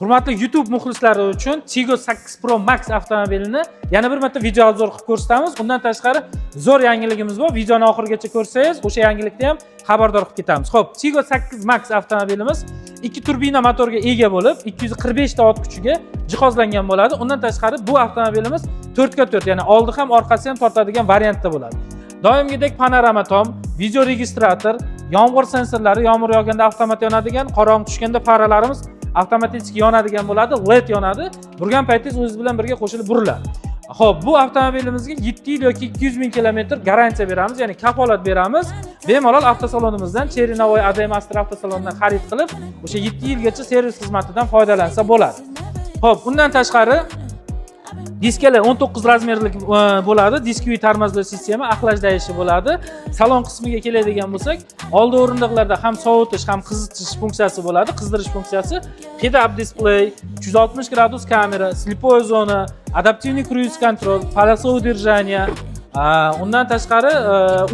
Hurmatli YouTube muxlislari uchun Tiggo 8 Pro Max avtomobilini yana bir marta video obzor qilib ko'rsatamiz. Undan tashqari zo'r yangiligimiz bor. Videoni oxirigacha ko'rsangiz, o'sha yangilikdan ham xabardor qilib ketamiz. Xo'p, Tiggo 8 Max avtomobilimiz 2 turbina motorga ega bo'lib, 245 ta ot kuchiga jihozlangan bo'ladi. Undan tashqari bu avtomobilimiz 4x4, ya'ni oldi ham orqasi ham tortadigan variantda bo'ladi. Doimgidek panorama tom, video registrator, yomg'ir sensorlari, yomg'ir yog'ganda avtomat yonadigan, qorong'i tushganda faralarimiz avtomatik yonadigan bo'ladi, LED yonadi. Burgan paytingiz o'zingiz bilan birga qo'shilib buriladi. Xo'p, bu avtomobilimizga 7 yil yoki 200 ming kilometr garantiya beramiz, ya'ni kafolat beramiz. Bemalol avtosalonimizdan Cherry Navoiy ADM Master avtosalonidan xarid qilib, o'sha 7 yilgacha servis xizmatidan foydalansa bo'ladi. Xo'p, bundan tashqari diskalar 19 razmerlik bo'ladi. Diskiy tormozli sistema, aqlash dayishi bo'ladi. Salon qismiga keladigan bo'lsak, oldi o'rindiqlarda ham sovutish, ham qizitish funksiyasi bo'ladi, qizdirish funksiyasi, head-up display, 360 gradus kamera, slipoy zona, adaptivniy cruise control, полоса удержания. Undan tashqari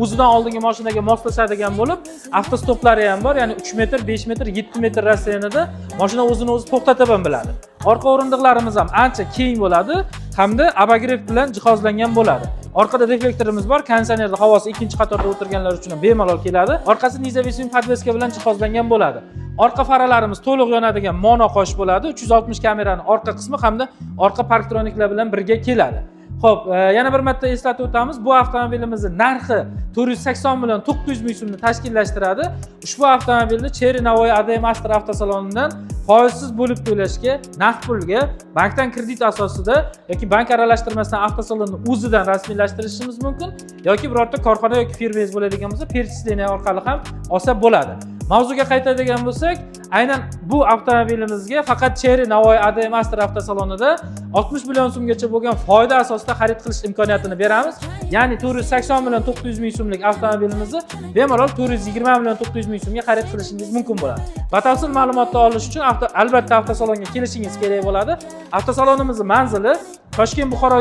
o'zidan oldingi mashinaga moslashadigan bo'lib, avtostoplari ham bor, ya'ni 3 metr, 5 metr, 7 metr rassiyonida mashina o'zini o'zi to'xtatib ham biladi. Orqa o'rindiqlarimiz ham ancha keng bo'ladi hamda abagrev bilan jihozlangan bo'ladi. Orqada reflektorimiz bor, konditsionerda havosi ikkinchi qatorda o'tirganlar uchun ham bemalol keladi. Orqasi nizovesniy podveska bilan jihozlangan bo'ladi. Orqa faralarimiz to'liq yonadigan mono qosh bo'ladi. 360 kameraning orqa qismi hamda orqa parktroniklar bilan birga keladi. Xo'p, yana bir marta eslatib o'tamiz. Bu avtomobilimizning narxi 480 million 900 ming so'mni tashkillashtiradi. Ushbu avtomobilni Cherry Navoiy ADM Master avtosalonidan foizsiz bo'lib to'lashga, naqd pulga, bankdan kredit asosida yoki bank aralashtirmasdan avtosalonni o'zidan rasmiylashtirishimiz mumkin yoki birorta korxona yoki firmangiz bo'ladigan bo'lsa, perchisleniya orqali ham olsa bo'ladi. Mavzuga qaytadigan bo'lsak, aynan bu avtomobilimizga faqat Cherry Navoiy ADM Master avtosalonida 60 million so'mgacha bo'lgan foyda asosida xarid qilish imkoniyatini beramiz. Ya'ni 480 million 900 ming so'mlik avtomobilimizni bemalol 420 million 900 ming so'mga xarid qilishingiz mumkin bo'ladi. Batafsil ma'lumotni olish uchun albatta avtosalonga kelishingiz kerak bo'ladi. Avtosalonimizning manzili Toshkent-Buxoro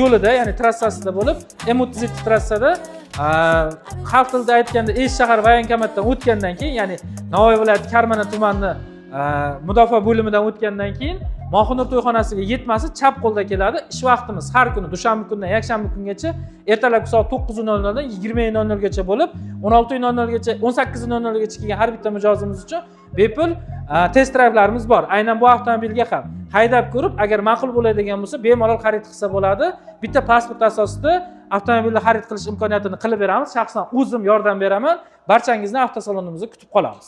yo'lida, ya'ni trassasida bo'lib, M37 trassada, xalq tilida aytganda shahar voyenkomatdan o'tgandan keyin, ya'ni Navoiy viloyati Karmana tumani mudofaa bo'limidan o'tgandan keyin Mohinur to'yxonasiga yetmasi chap qo'lda keladi. Ish vaqtimiz har kuni dushanba kundan yakshanba kungacha ertalabki soat 9:00 dan 20:00 gacha bo'lib, 16:00 gacha, 18:00 gacha kelgan har bitta mijozimiz uchun bepul test drayvlarimiz bor. Aynan bu avtomobilga ham haydab ko'rib, agar ma'qul bo'ladigan bo'lsa, bemalol xarid qilsa bo'ladi. Bitta pasport asosida avtomobilni xarid qilish imkoniyatini qilib beramiz. Shaxsan o'zim yordam beraman. Barchangizni avtosalonimizda kutib qolamiz.